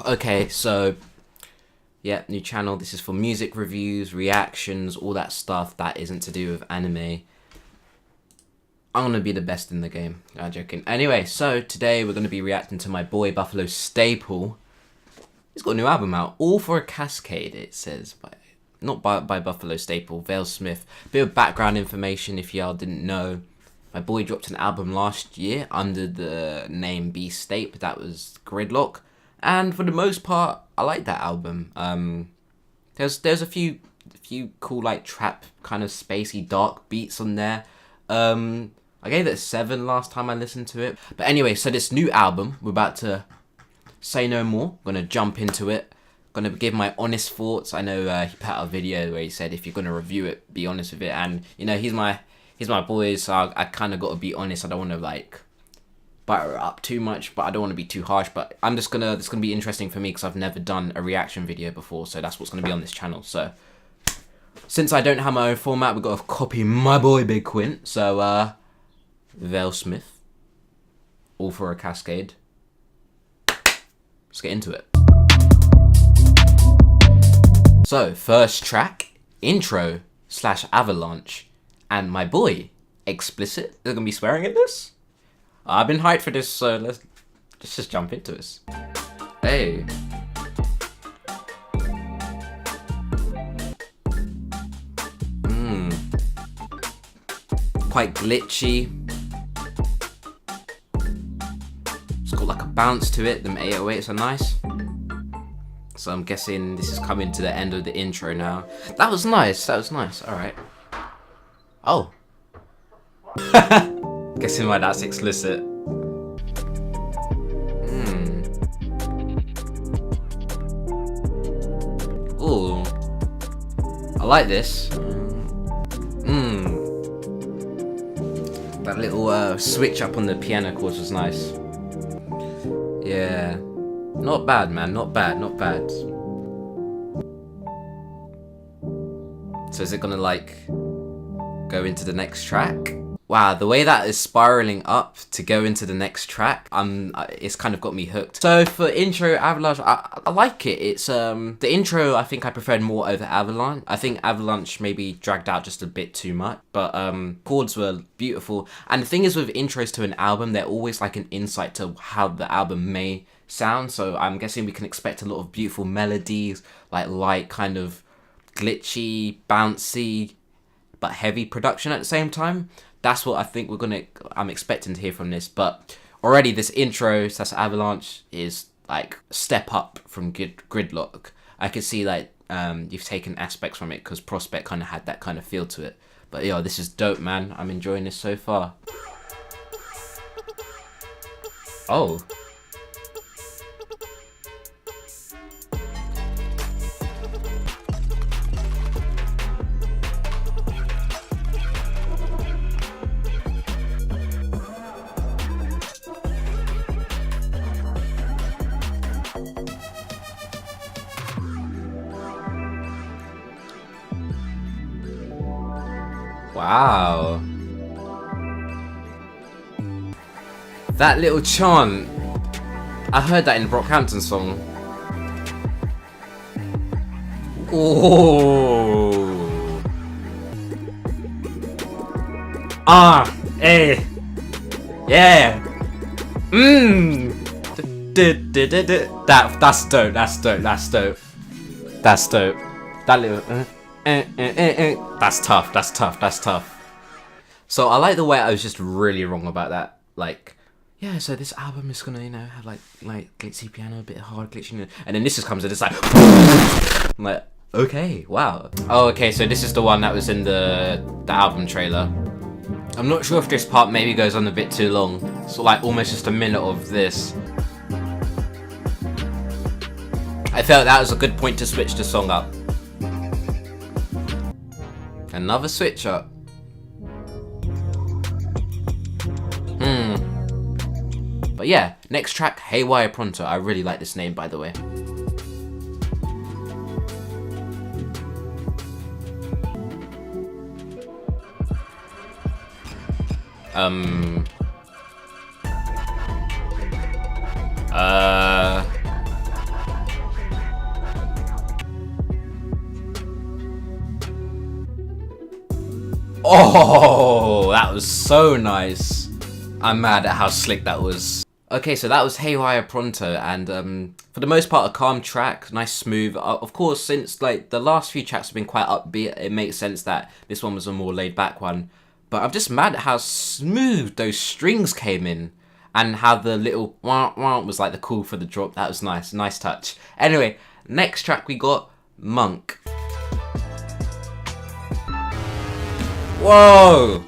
Okay, so yeah, new channel. This is for music reviews, reactions, all that stuff that isn't to do with anime. I'm gonna be the best in the game. I'm joking. Anyway, so today we're gonna be reacting to my boy Buffalo Staple. He's got a new album out, all for a Cascade. It says not by Buffalo Staple, Vale-Smith. Bit of background information if y'all didn't know. My boy dropped an album last year under the name B State, but that was Gridlock. And for the most part, I like that album. There's a few cool like trap kind of spacey dark beats on there. I gave it a 7 last time I listened to it. But anyway, so this new album, we're about to say no more. Gonna jump into it. Gonna give my honest thoughts. I know he put out a video where he said if you're gonna review it, be honest with it. And you know he's my boy, so I kind of got to be honest. I don't want to like butter it up too much, but I don't want to be too harsh. But it's gonna be interesting for me because I've never done a reaction video before, so that's what's gonna be on this channel. So since I don't have my own format, we've got to copy my boy Big Quint. So Vale-Smith, all for a Cascade. Let's get into it. So first track, intro / Avalanche, and my boy Explicit. They're gonna be swearing at this. I've been hyped for this, so let's just jump into this. Hey. Quite glitchy. It's got like a bounce to it. Them 808s are nice. So I'm guessing this is coming to the end of the intro now. That was nice. That was nice. All right. Oh. Guessing why that's explicit. Ooh. I like this. That little switch up on the piano chords was nice. Yeah. Not bad, man. Not bad. Not bad. So is it gonna like go into the next track? Wow, the way that is spiraling up to go into the next track, it's kind of got me hooked. So for intro, Avalanche, I like it. It's the intro I think I preferred more over Avalanche. I think Avalanche maybe dragged out just a bit too much, but chords were beautiful. And the thing is with intros to an album, they're always like an insight to how the album may sound. So I'm guessing we can expect a lot of beautiful melodies, like light kind of glitchy, bouncy, but heavy production at the same time. That's what I think I'm expecting to hear from this. But already this intro / Avalanche is like a step up from Gridlock. I could see like you've taken aspects from it because Prospect kind of had that kind of feel to it. But yo, this is dope, man. I'm enjoying this so far. Oh. Wow. That little chant. I heard that in the Brockhampton song. Oh. Ah. Eh. Yeah. That's dope. That's dope. That's dope. That's dope. That little. That's tough. That's tough. That's tough. So I like the way I was just really wrong about that. Like, yeah. So this album is gonna, have like glitzy piano, a bit hard glitching, and then this just comes and it's like, I'm like, okay, wow. Oh, okay. So this is the one that was in the album trailer. I'm not sure if this part maybe goes on a bit too long. So like almost just a minute of this. I felt that was a good point to switch the song up. Another switch up. But yeah, next track, Haywire Pronto. I really like this name, by the way. Oh, that was so nice. I'm mad at how slick that was. Okay, so that was Haywire Pronto, and for the most part a calm track, nice smooth. Of course, since like the last few tracks have been quite upbeat, it makes sense that this one was a more laid back one. But I'm just mad at how smooth those strings came in, and how the little wah wah was like the call for the drop. That was nice, nice touch. Anyway, next track we got Monk. Whoa!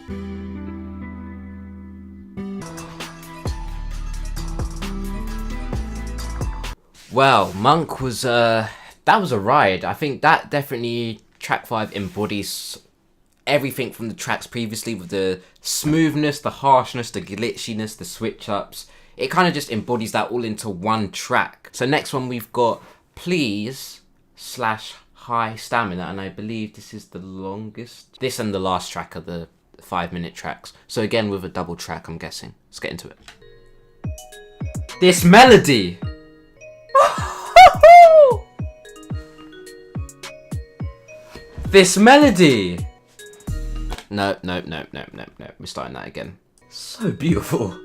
Well, Monk was, that was a ride. I think that definitely, track 5 embodies everything from the tracks previously, with the smoothness, the harshness, the glitchiness, the switch-ups. It kind of just embodies that all into one track. So next one we've got Please / High Stamina, and I believe this is the longest. This and the last track are the 5-minute tracks. So again, with a double track, I'm guessing. Let's get into it. This melody! This melody! No. We're starting that again. So beautiful.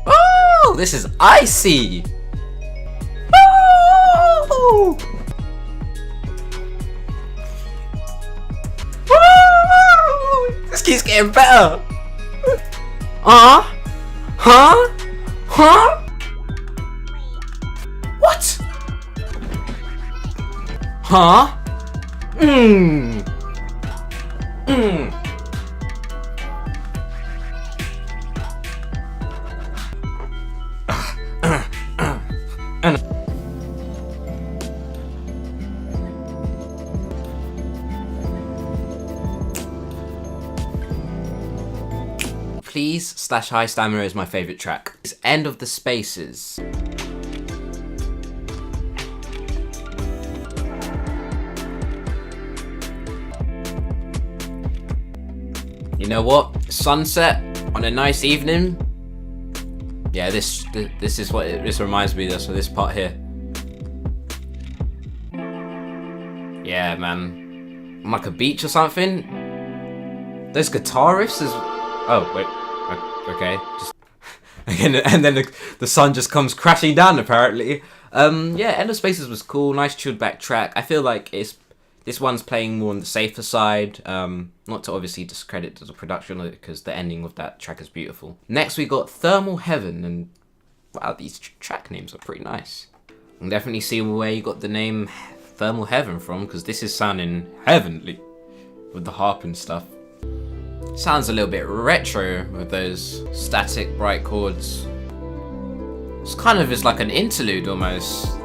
Oh, this is icy! Oh! This keeps getting better. Huh? What? Huh? Please / High Stamina is my favourite track. It's End of the Spaces. You know what? Sunset on a nice evening. Yeah, this is what this reminds me of. So this part here. Yeah, man. On like a beach or something. Those guitar riffs is. Oh wait. Okay. Just again, and then the sun just comes crashing down. Apparently. Yeah. End of Spaces was cool. Nice chilled back track. I feel like this one's playing more on the safer side. Not to obviously discredit the production of it, because the ending of that track is beautiful. Next we got Thermal Heaven, and wow, these track names are pretty nice. I can definitely see where you got the name Thermal Heaven from, because this is sounding heavenly with the harp and stuff. Sounds a little bit retro with those static bright chords. It's kind of is like an interlude almost.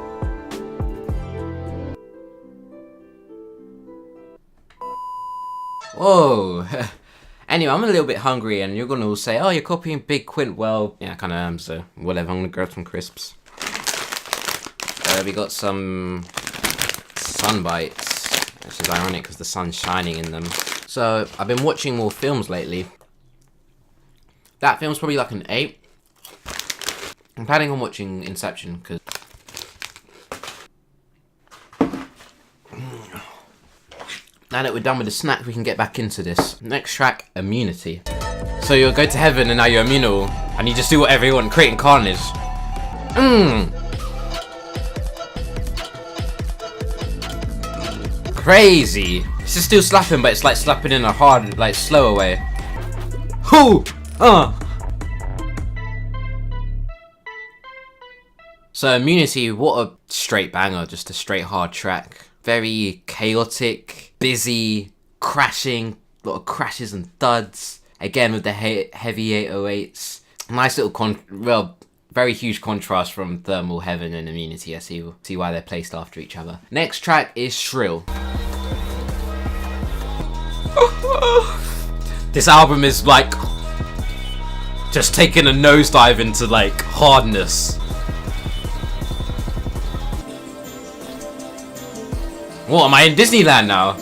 Whoa. Anyway, I'm a little bit hungry, and you're gonna all say, oh, you're copying Big Quint. Well, yeah, I kinda am, so whatever, I'm gonna grab some crisps. We got some sun bites, which is ironic because the sun's shining in them. So, I've been watching more films lately. That film's probably like an 8. I'm planning on watching Inception, because now that we're done with the snack, we can get back into this. Next track, Immunity. So you'll go to heaven and now you're immunal, and you just do whatever you want, creating carnage. Crazy. This is still slapping, but it's like slapping in a hard, like slower way. Whoo! So Immunity, what a straight banger, just a straight hard track. Very chaotic, busy, crashing, a lot of crashes and thuds. Again with the heavy 808s. Nice little very huge contrast from Thermal Heaven and Immunity. I see why they're placed after each other. Next track is Shrill. This album is like just taking a nosedive into like hardness. What, am I in Disneyland now?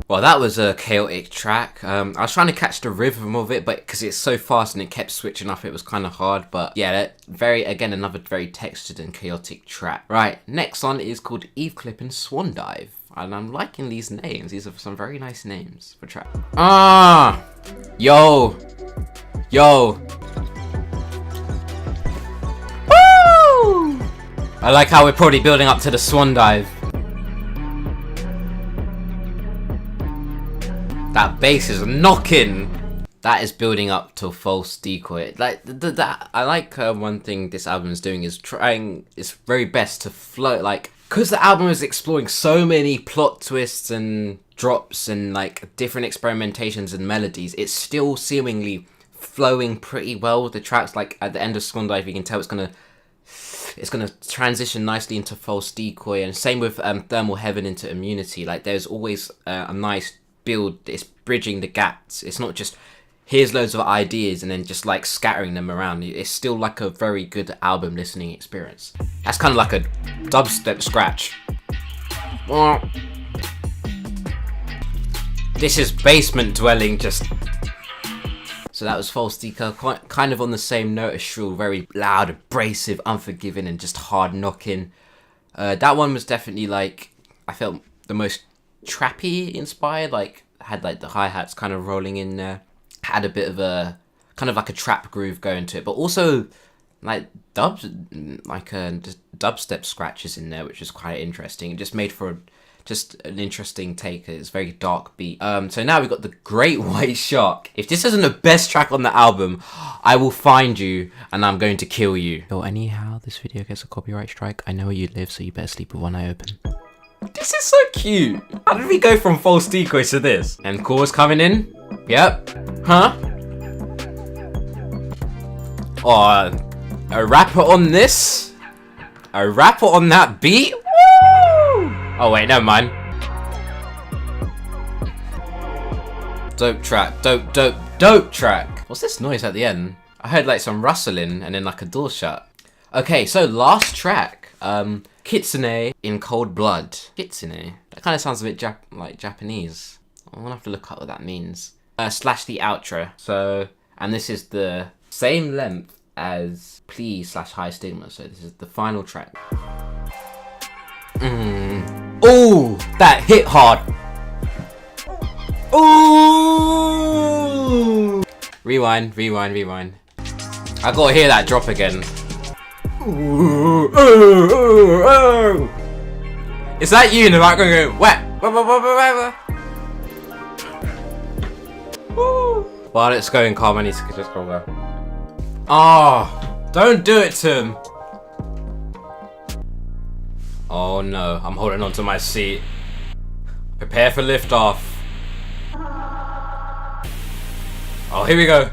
Well, that was a chaotic track. I was trying to catch the rhythm of it, but because it's so fast and it kept switching up, it was kind of hard. But yeah, another very textured and chaotic track. Right, next one is called Eve Clip and Swan Dive. And I'm liking these names. These are some very nice names for track. Ah! Yo! Yo! Woo! I like how we're probably building up to the swan dive. That bass is knocking! That is building up to a false decoy. Like that, I like one thing this album is doing is trying its very best to flow. Like, because the album is exploring so many plot twists and drops and like different experimentations and melodies, it's still seemingly flowing pretty well with the tracks. Like at the end of Swan Dive, you can tell it's gonna transition nicely into false decoy, and same with Thermal Heaven into Immunity. Like there's always a nice build. It's bridging the gaps. It's not just here's loads of ideas and then just like scattering them around. It's still like a very good album listening experience. That's kind of like a dubstep scratch. This is basement dwelling just. So that was False Decoy, kind of on the same note as Shrill, very loud, abrasive, unforgiving, and just hard knocking. That one was definitely like, I felt the most trappy inspired, like had like the hi-hats kind of rolling in there. Had a bit of a kind of like a trap groove going to it, but also like just dubstep scratches in there, which is quite interesting. It just made for just an interesting take. It's very dark beat. So now we've got the Great White Shark. If this isn't the best track on the album, I will find you and I'm going to kill you. So anyhow, this video gets a copyright strike. I know where you live, so you better sleep with one eye open. This is so cute. How did we go from False Decoy to this? And chorus coming in. Yep. Huh? Oh, a rapper on this? A rapper on that beat? Woo! Oh wait, never mind. Dope track. Dope track. What's this noise at the end? I heard like some rustling and then like a door shut. Okay, so last track. Kitsune in Cold Blood. Kitsune? That kind of sounds a bit like Japanese. I'm gonna have to look up what that means. Slash the outro. So, and this is the same length as Please / High Stigma. So this is the final track. Ooh, that hit hard. Ooh. Rewind. I gotta hear that drop again. Ooh. Is that you in the background going wet? While it's going calm, I need to just go there. Oh, don't do it to him. Oh no, I'm holding on to my seat. Prepare for liftoff. Oh, here we go.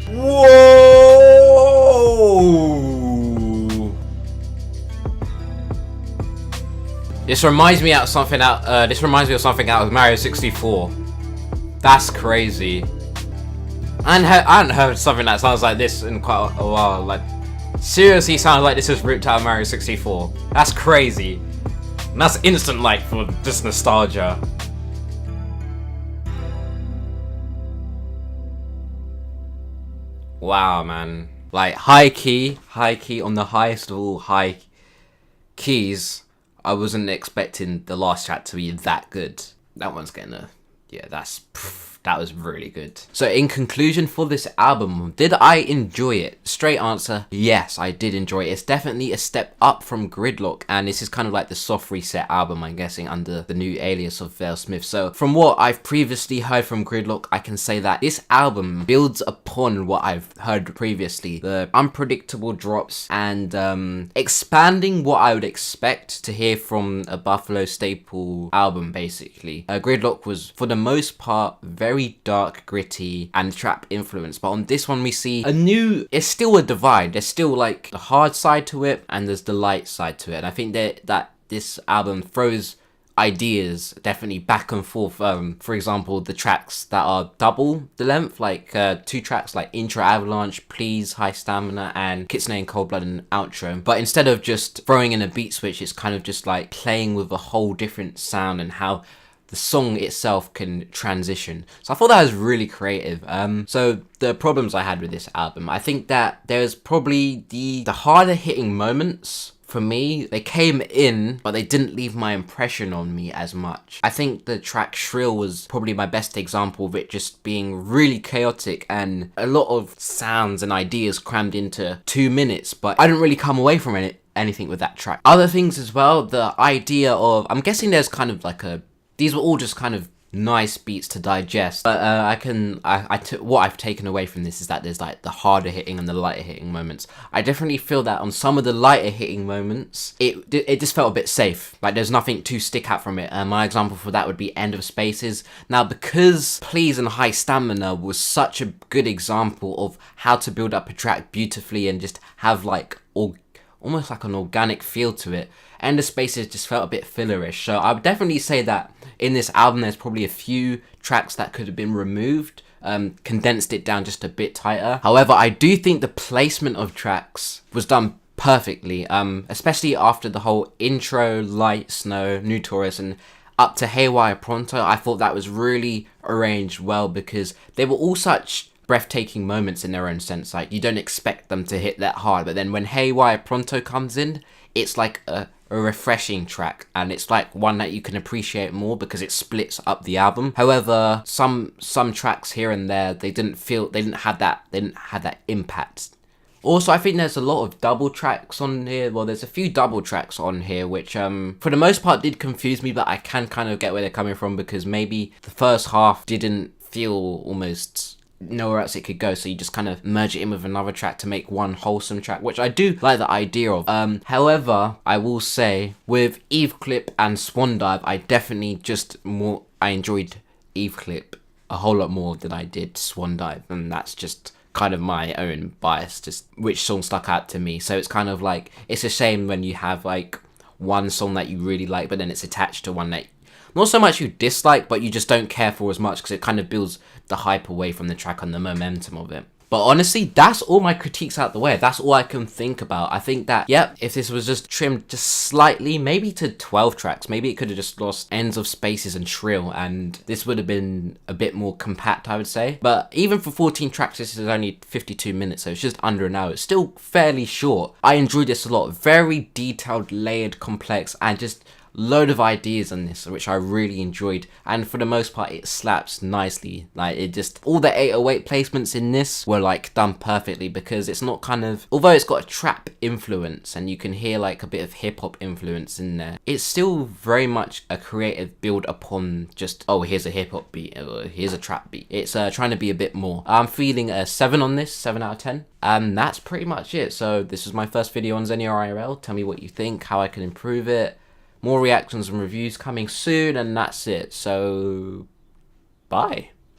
Whoa! This reminds me of something out of Mario 64. That's crazy. I hadn't heard something that sounds like this in quite a while. Like, seriously sounds like this is ripped out of Mario 64. That's crazy. And that's instant like for just nostalgia. Wow, man. Like, high key on the highest of all high keys. I wasn't expecting the last track to be that good. That one's getting a... Yeah, that was really good. So in conclusion for this album, did I enjoy it? Straight answer, yes, I did enjoy it. It's definitely a step up from Gridlock, and this is kind of like the soft reset album, I'm guessing, under the new alias of Vale-Smith. So from what I've previously heard from Gridlock, I can say that this album builds upon what I've heard previously. The unpredictable drops and expanding what I would expect to hear from a Buffalo staple album, basically. Gridlock was, for the most part, very dark, gritty, and trap influence, but on this one we see it's still a divide. There's still like the hard side to it and there's the light side to it, and I think that this album throws ideas definitely back and forth. For example, the tracks that are double the length, like 2 tracks like Intro, Avalanche, Please, High Stamina, and Kitsune and Cold Blood and Outro. But instead of just throwing in a beat switch, it's kind of just like playing with a whole different sound and how the song itself can transition. So I thought that was really creative. So the problems I had with this album, I think that there's probably the harder hitting moments. For me, they came in, but they didn't leave my impression on me as much. I think the track Shrill was probably my best example of it just being really chaotic and a lot of sounds and ideas crammed into 2 minutes, but I didn't really come away from anything with that track. Other things as well, the idea of, I'm guessing there's kind of like these were all just kind of nice beats to digest, but what I've taken away from this is that there's like the harder hitting and the lighter hitting moments. I definitely feel that on some of the lighter hitting moments, it just felt a bit safe. Like there's nothing to stick out from it. My example for that would be End of Spaces. Now, because Please and High Stamina was such a good example of how to build up a track beautifully and just have like almost like an organic feel to it, End of Spaces just felt a bit fillerish. So I would definitely say that in this album there's probably a few tracks that could have been removed, condensed it down just a bit tighter. However, I do think the placement of tracks was done perfectly, especially after the whole intro, Light, Snow, New Taurus, and up to Haywire Pronto. I thought that was really arranged well because they were all such breathtaking moments in their own sense. Like you don't expect them to hit that hard, but then when Haywire Pronto comes in, it's like a refreshing track, and it's like one that you can appreciate more because it splits up the album. However, some tracks here and there, they didn't have that impact. Also, I think there's a lot of double tracks on here. Well, there's a few double tracks on here, which for the most part did confuse me, but I can kind of get where they're coming from because maybe the first half didn't feel almost nowhere else it could go, so you just kind of merge it in with another track to make one wholesome track, which I do like the idea of. However, I will say with Eve Clip and Swan Dive, I definitely I enjoyed Eve Clip a whole lot more than I did Swan Dive, and that's just kind of my own bias, just which song stuck out to me. So it's kind of like, it's a shame when you have like one song that you really like, but then it's attached to one that not so much you dislike, but you just don't care for as much because it kind of builds the hype away from the track and the momentum of it. But honestly, that's all my critiques out the way. That's all I can think about. I think that, yep, if this was just trimmed just slightly, maybe to 12 tracks, maybe it could have just lost Ends of Spaces and Shrill, and this would have been a bit more compact, I would say. But even for 14 tracks, this is only 52 minutes, so it's just under an hour. It's still fairly short. I enjoyed this a lot. Very detailed, layered, complex, and just load of ideas on this, which I really enjoyed, and for the most part it slaps nicely. Like it just, all the 808 placements in this were like done perfectly because it's not kind of, although it's got a trap influence and you can hear like a bit of hip-hop influence in there, it's still very much a creative build upon just, oh, here's a hip-hop beat or here's a trap beat. It's trying to be a bit more. I'm feeling a 7 on this, 7 out of 10. And that's pretty much it. So this was my first video on Xenia IRL. Tell me what you think, how I can improve it. More reactions and reviews coming soon, and that's it. So, bye.